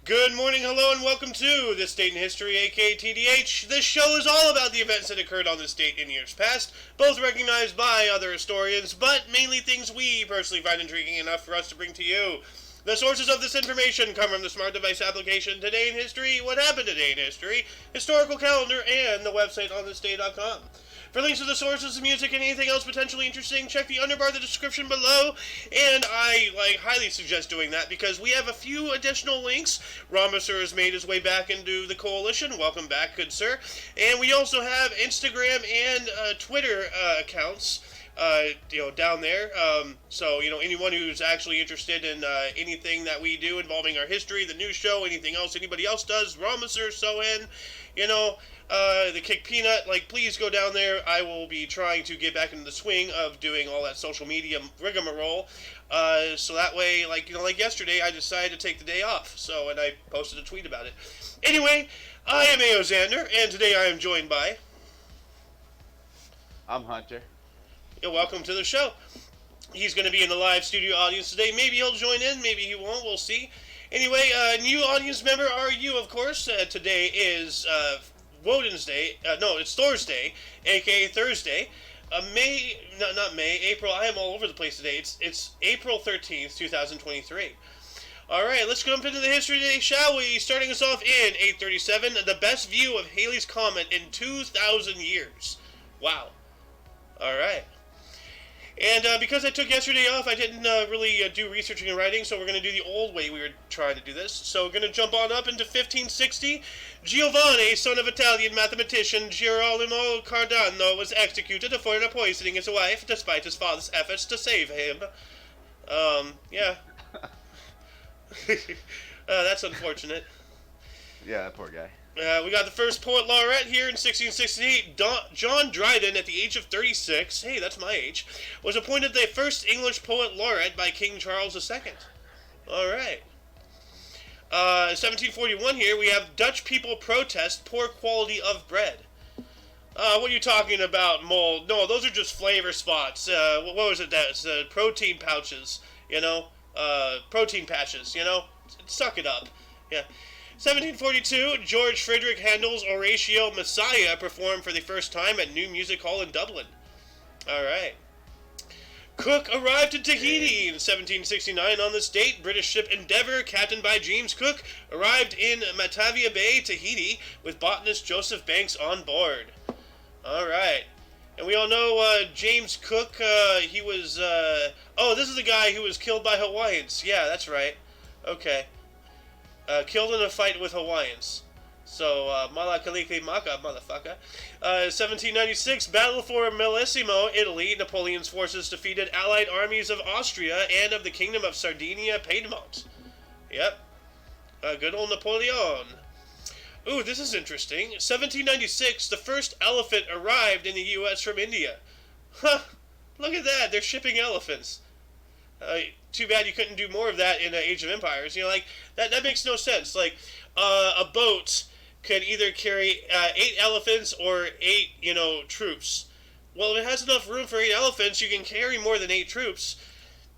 Good morning, hello, and welcome to This Date in History, aka TDH. This show is all about the events that occurred on this date in years past, both recognized by other historians, but mainly things we personally find intriguing enough for us to bring to you. The sources of this information come from the Smart Device application, Today in History, What Happened Today in History, Historical Calendar, and the website onthisday.com. For links to the sources, music, and anything else potentially interesting, check the underbar of the description below, and I highly suggest doing that because we have a few additional links. Ramasur has made his way back into the coalition. Welcome back, good sir. And we also have Instagram and Twitter accounts down there. So, anyone who's actually interested in anything that we do involving our history, the news show, anything else anybody else does, Ramasur, the Kick Peanut, please go down there. I will be trying to get back into the swing of doing all that social media rigmarole. So that way, like yesterday, I decided to take the day off. And I posted a tweet about it. Anyway, I am A.O. Xander, and today I am joined by... I'm Hunter. Welcome to the show. He's going to be in the live studio audience today. Maybe he'll join in, maybe he won't, we'll see. Anyway, new audience member are you, of course. Today is Woden's Day. No, it's Thursday, aka Thursday. April. I am all over the place today. It's April 13th, 2023. Alright, let's jump into the history today, shall we? Starting us off in 837, the best view of Halley's Comet in 2,000 years. Wow. Alright. And because I took yesterday off, I didn't really do researching and writing, so we're going to do the old way we were trying to do this. So we're going to jump on up into 1560. Giovanni, son of Italian mathematician Girolamo Cardano, was executed for poisoning his wife, despite his father's efforts to save him. Yeah. That's unfortunate. Yeah, that poor guy. We got the first poet laureate here in 1668. John Dryden, at the age of 36, hey, that's my age, was appointed the first English poet laureate by King Charles II. All right. 1741 here, we have Dutch people protest poor quality of bread. What are you talking about, Mole? No, those are just flavor spots. What was it? That's protein pouches, protein patches, Suck it up. Yeah. 1742, George Friedrich Handel's Horatio Messiah performed for the first time at New Music Hall in Dublin. Alright. Cook arrived in Tahiti in 1769. On this date, British ship Endeavour, captained by James Cook, arrived in Matavai Bay, Tahiti, with botanist Joseph Banks on board. Alright. And we all know James Cook, he was... this is the guy who was killed by Hawaiians. Yeah, that's right. Okay. Killed in a fight with Hawaiians. So, Malakalike Maka, motherfucker. 1796, Battle for Millesimo, Italy. Napoleon's forces defeated allied armies of Austria and of the Kingdom of Sardinia, Piedmont. Yep. Good old Napoleon. Ooh, this is interesting. 1796, the first elephant arrived in the U.S. from India. Huh. Look at that. They're shipping elephants. Too bad you couldn't do more of that in Age of Empires. That makes no sense. A boat can either carry 8 elephants or 8, troops. Well, if it has enough room for 8 elephants, you can carry more than 8 troops.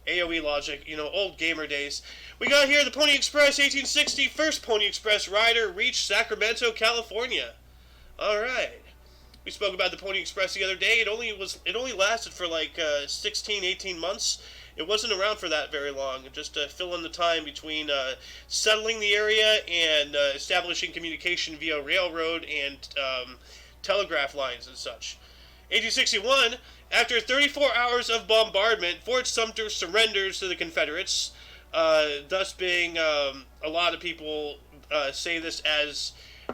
AoE logic, old gamer days. We got here the Pony Express, 1860. First Pony Express rider reached Sacramento, California. Alright. We spoke about the Pony Express the other day. It only lasted for 16, 18 months. It wasn't around for that very long, just to fill in the time between settling the area and establishing communication via railroad and telegraph lines and such. 1861, after 34 hours of bombardment, Fort Sumter surrenders to the Confederates, thus being, a lot of people say this as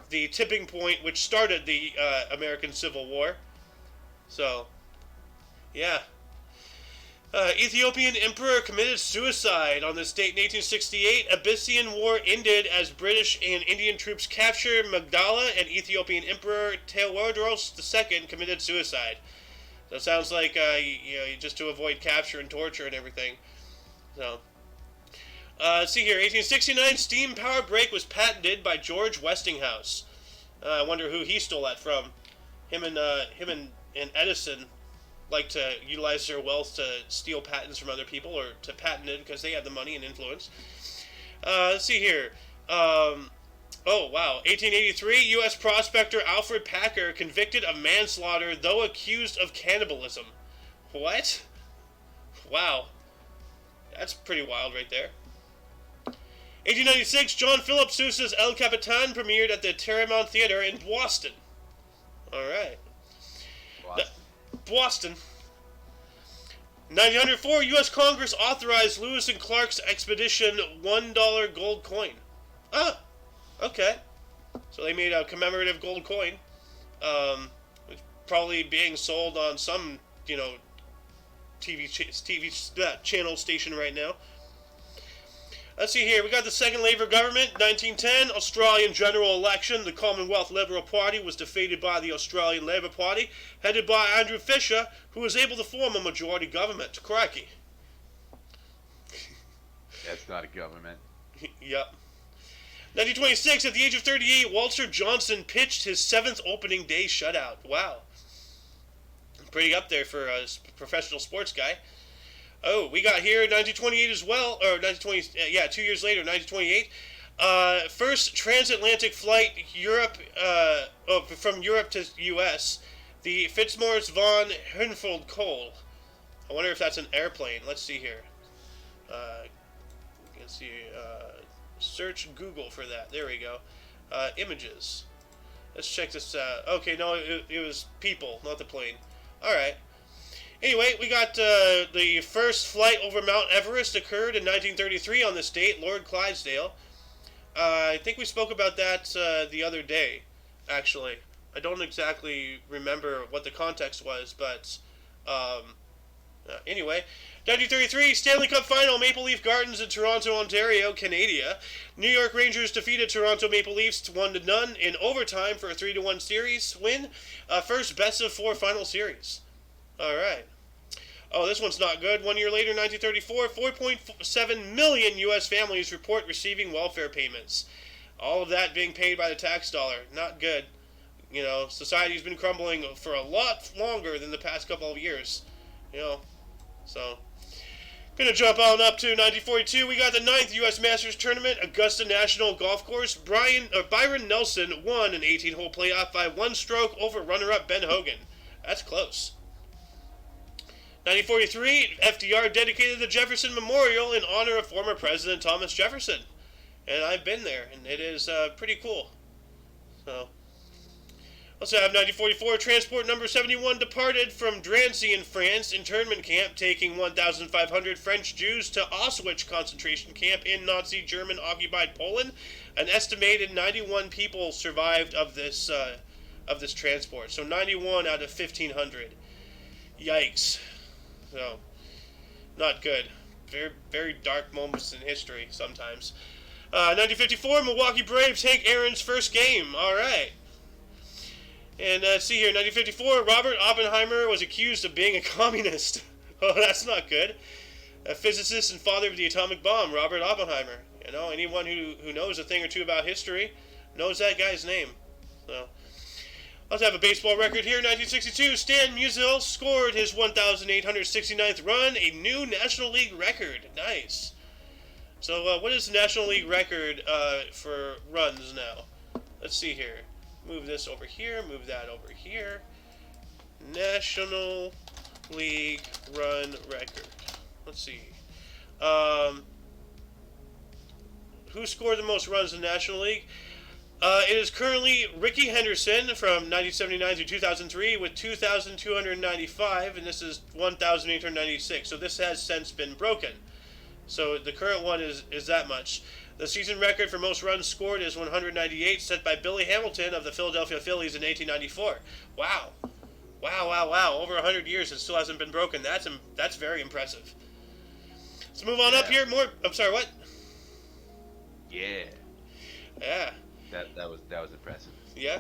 the tipping point which started the American Civil War. So, yeah. Ethiopian emperor committed suicide. On this date in 1868, Abyssinian War ended as British and Indian troops captured Magdala, and Ethiopian Emperor Tewodos II committed suicide. So it sounds like, just to avoid capture and torture and everything. So, let's see here. 1869, steam power brake was patented by George Westinghouse. I wonder who he stole that from. Him and Edison like to utilize their wealth to steal patents from other people or to patent it because they have the money and influence. Let's see here. Um, oh, wow. 1883, U.S. prospector Alfred Packer convicted of manslaughter, though accused of cannibalism. What? Wow. That's pretty wild right there. 1896, John Philip Sousa's El Capitan premiered at the Paramount Theater in Boston. Alright. Boston. 1904, U.S. Congress authorized Lewis and Clark's Expedition $1 gold coin. Ah, okay. So they made a commemorative gold coin. Probably being sold on some, TV channel station right now. Let's see here. We got the second Labour government, 1910, Australian general election. The Commonwealth Liberal Party was defeated by the Australian Labour Party, headed by Andrew Fisher, who was able to form a majority government. Crikey. That's not a government. Yep. 1926, at the age of 38, Walter Johnson pitched his 7th opening day shutout. Wow. Pretty up there for a professional sports guy. Oh, we got here 1928 as well, or 1920, 2 years later, 1928. First transatlantic flight from Europe to U.S., the Fitzmaurice von Humboldt Cole. I wonder if that's an airplane. Let's see here. Let's see. Search Google for that. There we go. Images. Let's check this out. Okay, no, it was people, not the plane. Alright. Anyway, we got the first flight over Mount Everest occurred in 1933 on this date, Lord Clydesdale. I think we spoke about that the other day, actually. I don't exactly remember what the context was, but anyway. 1933, Stanley Cup Final, Maple Leaf Gardens in Toronto, Ontario, Canada. New York Rangers defeated Toronto Maple Leafs 1-0 in overtime for a 3-1 series win. First best-of-4 final series. Alright. Oh, this one's not good. 1 year later, 1934, 4.7 million U.S. families report receiving welfare payments. All of that being paid by the tax dollar. Not good. Society's been crumbling for a lot longer than the past couple of years. So... Gonna jump on up to 1942. We got the 9th U.S. Masters Tournament, Augusta National Golf Course. Byron Nelson won an 18-hole playoff by 1 stroke over runner-up Ben Hogan. That's close. 1943, FDR dedicated the Jefferson Memorial in honor of former President Thomas Jefferson. And I've been there, and it is pretty cool. So... Also have 1944, transport number 71 departed from Drancy in France internment camp, taking 1,500 French Jews to Auschwitz concentration camp in Nazi German-occupied Poland. An estimated 91 people survived of this transport. So 91 out of 1,500. Yikes. So, not good. Very, very dark moments in history sometimes. 1954, Milwaukee Braves, Hank Aaron's first game. All right. And see here, 1954, Robert Oppenheimer was accused of being a communist. Oh, that's not good. A physicist and father of the atomic bomb, Robert Oppenheimer. Anyone who knows a thing or two about history knows that guy's name. So, let's have a baseball record here. 1962, Stan Musial scored his 1,869th run, a new National League record. Nice. So, what is the National League record for runs now? Let's see here. Move this over here, move that over here. National League run record. Let's see. Who scored the most runs in the National League? It is currently Ricky Henderson from 1979 to 2003 with 2,295, and this is 1,896. So this has since been broken. So the current one is that much. The season record for most runs scored is 198, set by Billy Hamilton of the Philadelphia Phillies in 1894. Wow. Wow. Over 100 years, it still hasn't been broken. That's very impressive. Let's move on up here. I'm sorry, what? Yeah. Yeah. That was impressive. Yeah.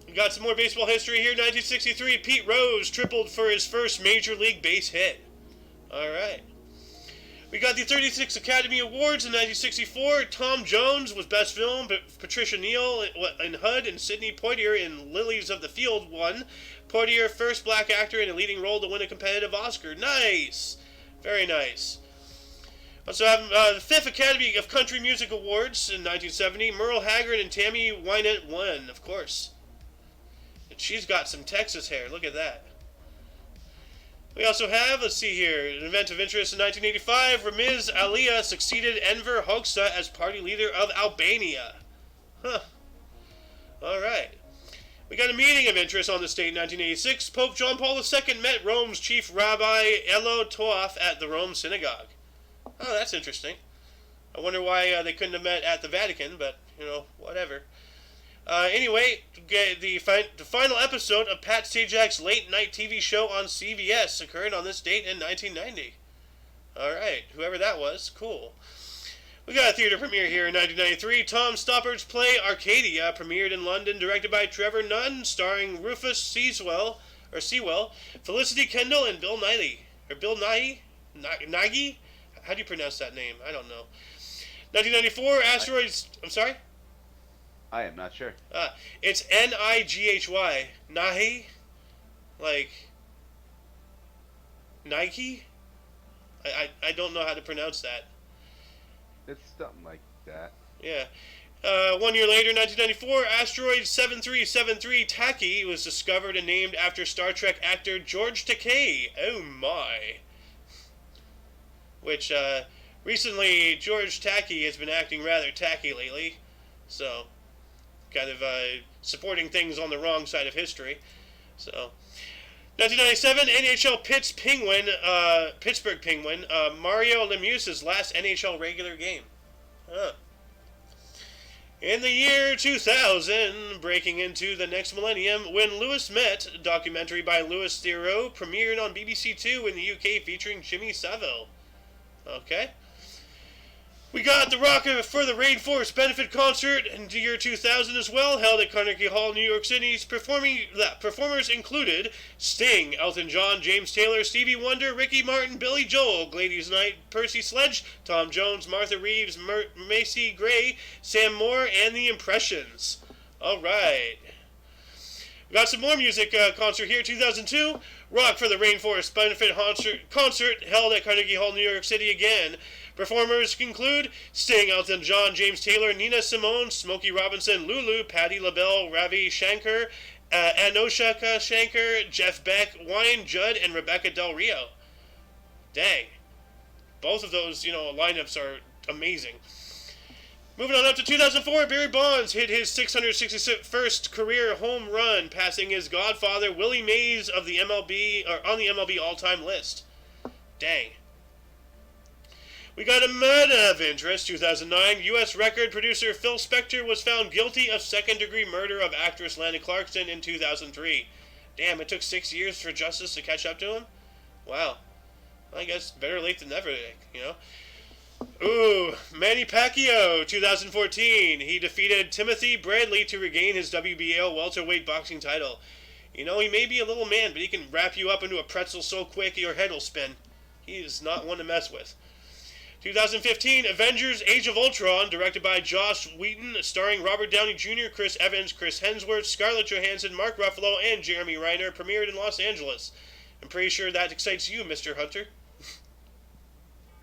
We got some more baseball history here. 1963, Pete Rose tripled for his first Major League base hit. All right. We got the 36 Academy Awards in 1964. Tom Jones was Best Film, but Patricia Neal in HUD and Sidney Poitier in Lilies of the Field won. Poitier, first black actor in a leading role to win a competitive Oscar. Nice! Very nice. Also have the 5th Academy of Country Music Awards in 1970. Merle Haggard and Tammy Wynette won, of course. And she's got some Texas hair. Look at that. We also have, let's see here, an event of interest in 1985. Ramiz Aliyah succeeded Enver Hoxha as party leader of Albania. Huh. All right. We got a meeting of interest on this date in 1986. Pope John Paul II met Rome's chief rabbi Elo Toaf at the Rome Synagogue. Oh, that's interesting. I wonder why they couldn't have met at the Vatican, but, whatever. Anyway, the final episode of Pat Sajak's late-night TV show on CBS occurred on this date in 1990. All right, whoever that was, cool. We got a theater premiere here in 1993. Tom Stoppard's play Arcadia premiered in London, directed by Trevor Nunn, starring Rufus Sewell, Felicity Kendall, and Bill Nighy. Nighy? How do you pronounce that name? I don't know. 1994, Asteroids... I'm sorry? I am not sure. It's Nighy. Nahi? Like... Nike? I don't know how to pronounce that. It's something like that. Yeah. 1 year later, 1994, asteroid 7373 Taki was discovered and named after Star Trek actor George Takei. Oh my. Which, recently, George Takei has been acting rather tacky lately. So, kind of supporting things on the wrong side of history. So, 1997, NHL Pittsburgh Penguin, Mario Lemieux's last NHL regular game. Huh. In the year 2000, breaking into the next millennium, When Lewis Met, a documentary by Louis Theroux, premiered on BBC Two in the UK featuring Jimmy Savile. Okay. We got the Rock for the Rainforest benefit concert in the year 2000 as well, held at Carnegie Hall, New York City. Performers included Sting, Elton John, James Taylor, Stevie Wonder, Ricky Martin, Billy Joel, Gladys Knight, Percy Sledge, Tom Jones, Martha Reeves, Macy Gray, Sam Moore, and The Impressions. All right. We got some more music concert here, 2002. Rock for the Rainforest benefit concert held at Carnegie Hall, New York City again. Performers include Sting, Elton John, James Taylor, Nina Simone, Smokey Robinson, Lulu, Patti LaBelle, Ravi Shankar, Anoshka Shankar, Jeff Beck, Wayne Judd, and Rebecca Del Rio. Dang. Both of those, lineups are amazing. Moving on up to 2004, Barry Bonds hit his 661st career home run, passing his godfather Willie Mays of the MLB, or on the MLB all-time list. Dang. We got a matter of interest. 2009, U.S. record producer Phil Spector was found guilty of second-degree murder of actress Lana Clarkson in 2003. Damn, it took 6 years for justice to catch up to him? Wow. I guess better late than never, Ooh, Manny Pacquiao, 2014. He defeated Timothy Bradley to regain his WBO welterweight boxing title. He may be a little man, but he can wrap you up into a pretzel so quick your head will spin. He is not one to mess with. 2015, Avengers Age of Ultron, directed by Joss Whedon, starring Robert Downey Jr., Chris Evans, Chris Hemsworth, Scarlett Johansson, Mark Ruffalo, and Jeremy Renner, premiered in Los Angeles. I'm pretty sure that excites you, Mr. Hunter.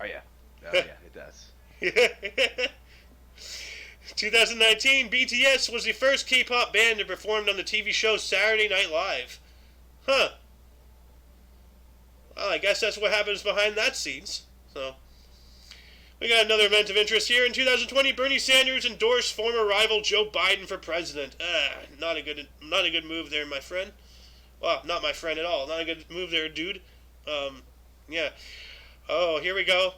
Oh, yeah. Oh, yeah, it does. 2019, BTS was the first K-pop band to perform on the TV show Saturday Night Live. Huh. Well, I guess that's what happens behind that scenes. So, we got another event of interest here. In 2020, Bernie Sanders endorsed former rival Joe Biden for president. Not a good move there, my friend. Well, not my friend at all. Not a good move there, dude. Yeah. Oh, here we go.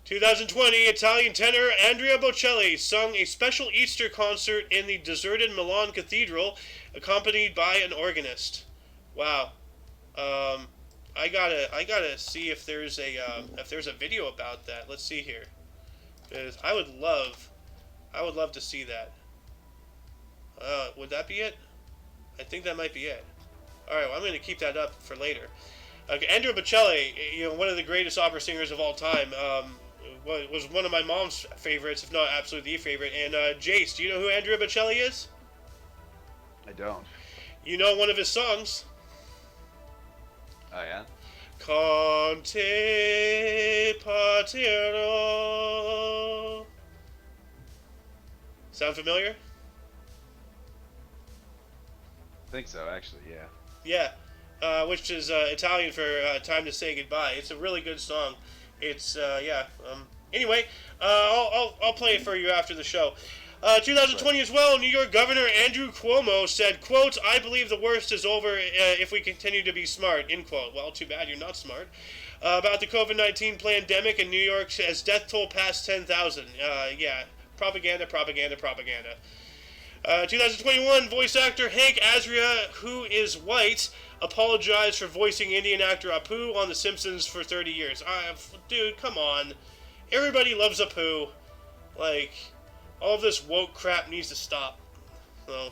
2020, Italian tenor Andrea Bocelli sung a special Easter concert in the deserted Milan Cathedral, accompanied by an organist. Wow. I gotta see if there's a video about that. Let's see here, because I would love to see that. Would that be it? I think that might be it. All right, well, I'm going to keep that up for later. Andrea Bocelli, one of the greatest opera singers of all time, was one of my mom's favorites, if not absolutely the favorite. And Jace, do you know who Andrea Bocelli is? I don't. You know one of his songs. Oh, yeah? Conte Paterno. Sound familiar? I think so, actually, yeah. Yeah, which is Italian for time to say goodbye. It's a really good song. It's yeah. Anyway, I'll play it for you after the show. 2020 as well. New York Governor Andrew Cuomo said, "quote I believe the worst is over if we continue to be smart." End quote. Well, too bad you're not smart. About the COVID-19 pandemic in New York as death toll passed 10,000. Yeah, propaganda, propaganda, propaganda. 2021, voice actor Hank Azaria, who is white, apologized for voicing Indian actor Apu on The Simpsons for 30 years. Dude, come on. Everybody loves Apu. Like, all of this woke crap needs to stop. So,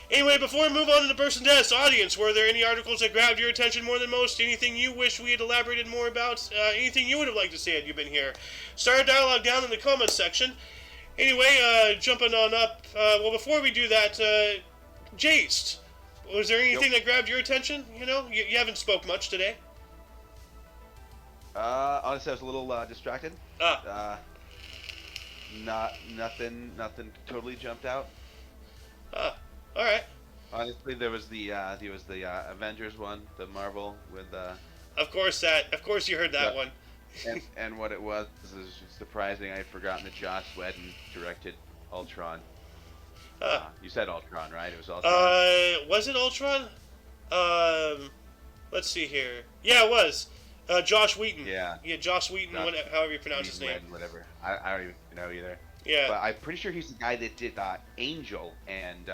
anyway, before we move on to the person desk, audience, were there any articles that grabbed your attention more than most? Anything you wish we had elaborated more about? Anything you would have liked to see had you been here? Start a dialogue down in the comments section. Anyway, jumping on up. Well, before we do that, Jace, was there anything that grabbed your attention? You know, you haven't spoke much today. Honestly, I was a little distracted. Nothing totally jumped out. All right. Honestly, there was the Avengers one, the Marvel with. Of course you heard that one. and what it was is surprising. I had forgotten that Joss Whedon directed Ultron. You said Ultron, right? It was Ultron. Was it Ultron? Let's see here. Yeah, it was. Josh Wheaton. Yeah. Yeah, Josh Wheaton, however you pronounce his name. Whedon, whatever. I don't even know either. Yeah. But I'm pretty sure he's the guy that did Angel and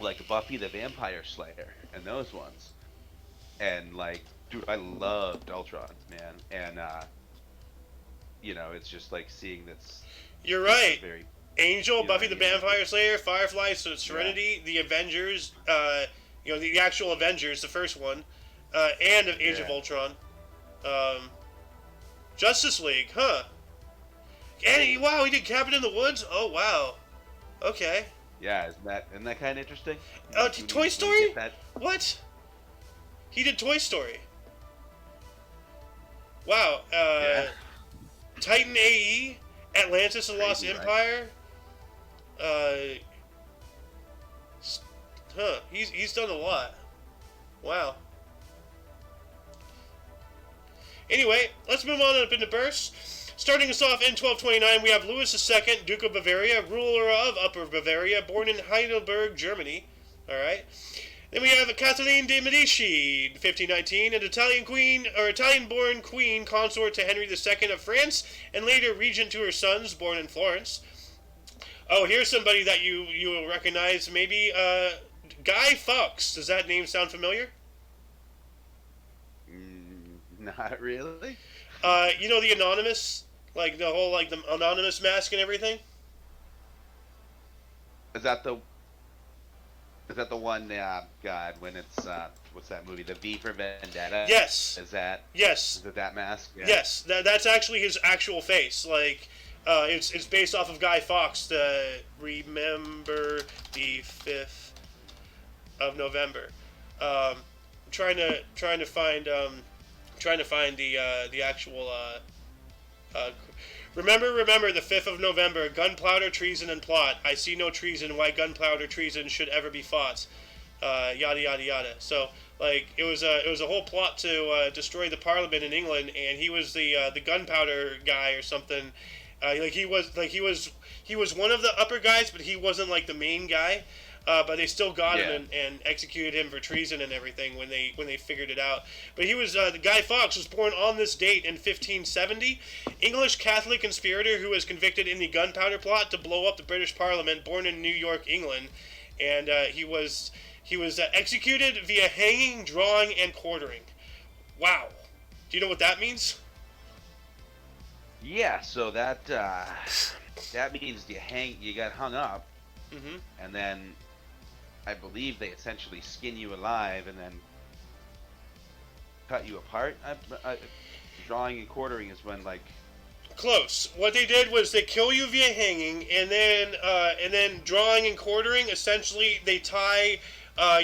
like Buffy the Vampire Slayer and those ones. And like, dude, I loved Ultron, man. And you know, it's just like seeing this. You're right. Very, Angel, Buffy the Vampire Slayer, Firefly, Serenity, the Avengers, you know, the actual Avengers, the first one, and Age of Ultron. Justice League, huh? And wow, he did Cabin in the Woods? Oh, wow. Okay. Yeah, isn't that kind of interesting? Toy Story? What? He did Toy Story. Wow. Titan AE, Atlantis: The Lost Empire. He's done a lot. Wow. Anyway, let's move on up into bursts. Starting us off in 1229, we have Louis II, Duke of Bavaria, ruler of Upper Bavaria, born in Heidelberg, Germany. All right. Then we have Catherine de' Medici, 1519, an Italian-born queen, consort to Henry II of France, and later regent to her sons, born in Florence. Oh, here's somebody that you will recognize, maybe Guy Fawkes. Does that name sound familiar? Not really. You know the Anonymous, like the whole the Anonymous mask and everything. Is that the one? God, when it's what's that movie? The V for Vendetta. Yes. Is that? Yes. Is it that mask? Yeah. Yes, that's actually his actual face. Like, it's based off of Guy Fawkes. The Remember the 5th of November. Trying to find the actual. Remember the 5th of November. Gunpowder, treason, and plot. I see no treason. Why gunpowder, treason should ever be fought. Yada yada yada. So like it was a whole plot to destroy the Parliament in England, and he was the gunpowder guy or something. He was one of the upper guys, but he wasn't like the main guy. But they still got him and executed him for treason and everything when they figured it out. But he was the Guy Fawkes was born on this date in 1570. English Catholic conspirator who was convicted in the gunpowder plot to blow up the British Parliament. Born in New York, England, and he was executed via hanging, drawing, and quartering. Wow. Do you know what that means? Yeah. So that means you got hung up, and then. I believe they essentially skin you alive and then cut you apart. Drawing and quartering is when close. What they did was they kill you via hanging, and then drawing and quartering. Essentially, they tie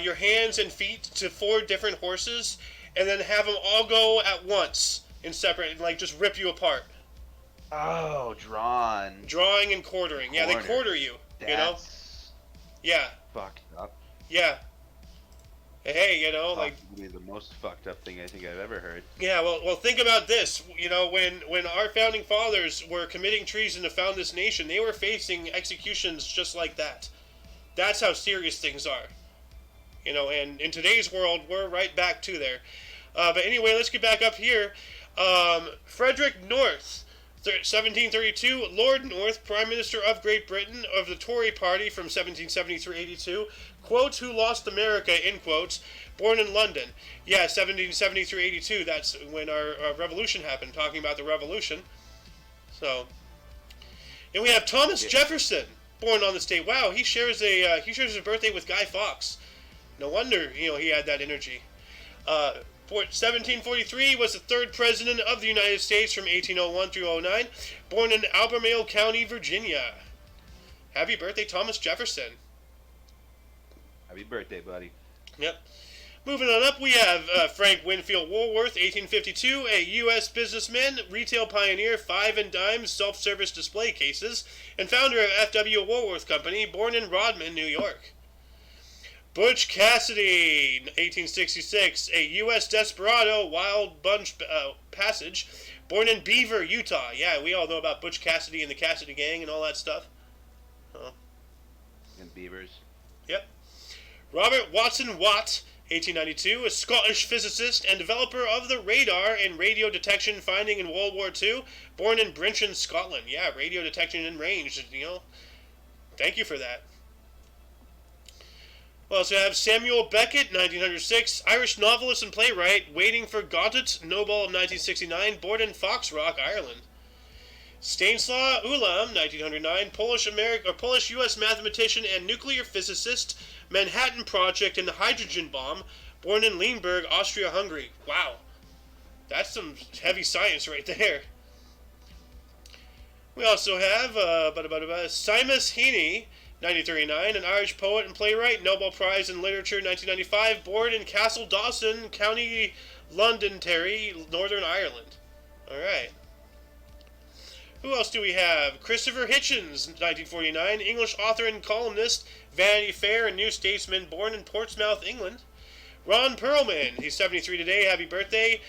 your hands and feet to 4 different horses, and then have them all go at once in separate, and like just rip you apart. Oh, drawn. Drawing and quartering. Yeah, they quarter you. You know. That's Yeah. fucked up. Yeah. Hey, you know, like Possibly the most fucked up thing I think I've ever heard. yeah. Well, think about this. You know, when our founding fathers were committing treason to found this nation, they were facing executions just like that. That's how serious things are. You know, and in today's world, we're right back to there. But anyway, let's get back up here. Frederick North, 1732, Lord North, Prime Minister of Great Britain of the Tory Party from 1770 through 82, quotes, who lost America, end quotes, born in London. Yeah, 1770 through 82, that's when our revolution happened, talking about the revolution. So, and we have Thomas Jefferson, born on this day. Wow, he shares his birthday with Guy Fawkes. No wonder, you know, he had that energy. 1743 was the third president of the United States from 1801 through 09, born in Albemarle County, Virginia. Happy birthday, Thomas Jefferson. Happy birthday, buddy. Yep. Moving on up, we have Frank Winfield Woolworth, 1852, a U.S. businessman, retail pioneer, five and dime self-service display cases, and founder of F.W. Woolworth Company, born in Rodman, New York. Butch Cassidy, 1866, a U.S. desperado, wild bunch passage, born in Beaver, Utah. Yeah, we all know about Butch Cassidy and the Cassidy Gang and all that stuff. And beavers. Yep. Robert Watson Watt, 1892, a Scottish physicist and developer of the radar and radio detection finding in World War II, born in Brechin, Scotland. Yeah, radio detection and range, you know. Thank you for that. We also have Samuel Beckett, 1906, Irish novelist and playwright, Waiting for Godot, Nobel of 1969, born in Foxrock, Ireland. Stanislaw Ulam, 1909, Polish-U.S. mathematician and nuclear physicist, Manhattan Project and the hydrogen bomb, born in Lemberg, Austria-Hungary. Wow, that's some heavy science right there. We also have Seamus Heaney, 1939, an Irish poet and playwright, Nobel Prize in Literature, 1995, born in Castle Dawson, County Londonderry, Northern Ireland. All right. Who else do we have? Christopher Hitchens, 1949, English author and columnist, Vanity Fair and New Statesman, born in Portsmouth, England. Ron Perlman, he's 73 today, happy birthday.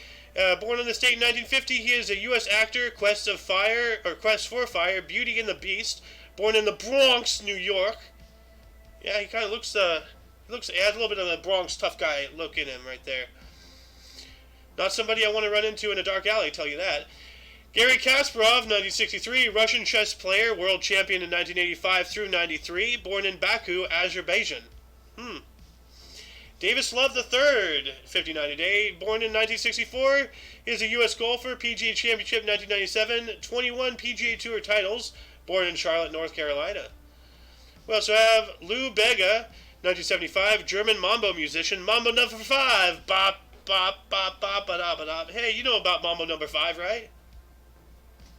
Born in the state in 1950, he is a U.S. actor, Quest for Fire, Beauty and the Beast, born in the Bronx, New York. Yeah, he kind of looks, he has a little bit of the Bronx tough guy look in him right there. Not somebody I want to run into in a dark alley, tell you that. Garry Kasparov, 1963, Russian chess player, world champion in 1985 through 93, born in Baku, Azerbaijan. Davis Love III, 59 today, born in 1964, is a U.S. golfer, PGA Championship 1997, 21 PGA Tour titles, born in Charlotte, North Carolina. We also have Lou Bega, 1975, German mambo musician, Mambo number 5, bop, bop, bop, bop, ba da ba da. Hey, you know about Mambo number 5, right?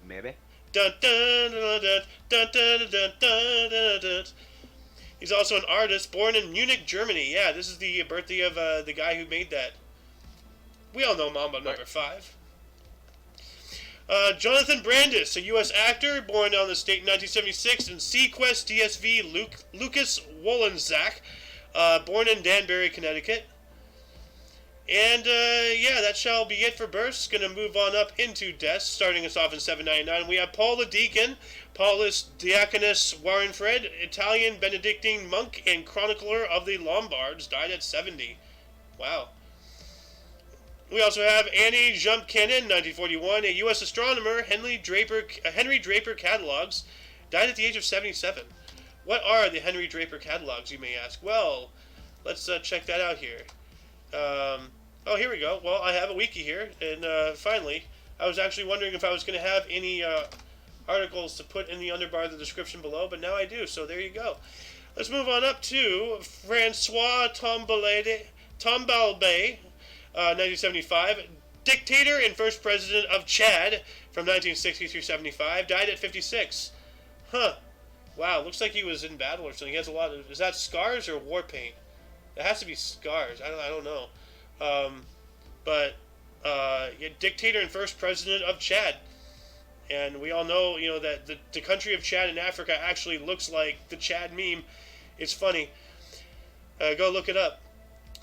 Maybe. Dun, dun, dun, dun, dun, dun, dun, dun, dun, dun. He's also an artist, born in Munich, Germany. Yeah, this is the birthday of the guy who made that. We all know Mambo number 5. Jonathan Brandis, a U.S. actor, born on this date in 1976, and Sequest DSV Lucas Wolenzak, born in Danbury, Connecticut. And, yeah, that shall be it for births. Going to move on up into deaths, starting us off in 799. We have Paul the Deacon, Paulus Diaconus Warenfred, Italian Benedictine monk and chronicler of the Lombards, died at 70. Wow. We also have Annie Jumpkinnon, 1941, a U.S. astronomer, Henry Draper catalogs, died at the age of 77. What are the Henry Draper catalogs, you may ask? Well, let's check that out here. Oh, here we go. Well, I have a wiki here, and finally, I was actually wondering if I was going to have any articles to put in the underbar of the description below, but now I do, so there you go. Let's move on up to Francois Tombalbaye, 1975, dictator and first president of Chad from 1960 through 75, died at 56. Huh. Wow, looks like he was in battle or something. He has a lot of... Is that scars or war paint? It has to be scars. I don't know. but dictator and first president of Chad. And we all know, that the country of Chad in Africa actually looks like the Chad meme. It's funny. Go look it up.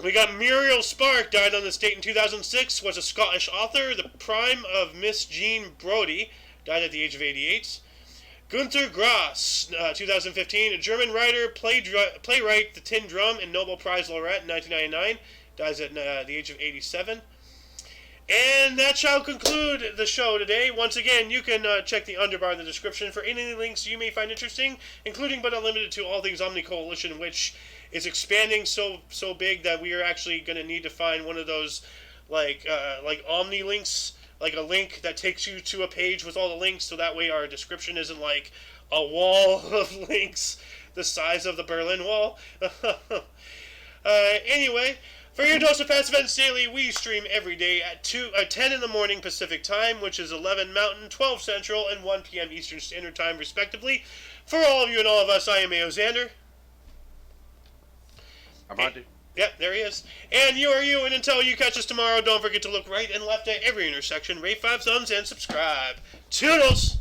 We got Muriel Spark, died on this date in 2006, was a Scottish author. The prime of Miss Jean Brodie, died at the age of 88. Günter Grass, 2015, a German writer, playwright, the Tin Drum, and Nobel Prize laureate in 1999, dies at the age of 87. And that shall conclude the show today. Once again, you can check the underbar in the description for any links you may find interesting, including but not limited to all things Omni Coalition, which is expanding so big that we are actually going to need to find one of those like Omni links, like a link that takes you to a page with all the links, so that way our description isn't like a wall of links the size of the Berlin Wall. Anyway, for your dose of Past Events Daily, we stream every day at 10 in the morning Pacific Time, which is 11 Mountain, 12 Central, and 1 p.m. Eastern Standard Time, respectively. For all of you and all of us, I am Ao Xander. I'm Monty. Yep, there he is. And you are you, and until you catch us tomorrow, don't forget to look right and left at every intersection, rate 5 thumbs, and subscribe. Toodles!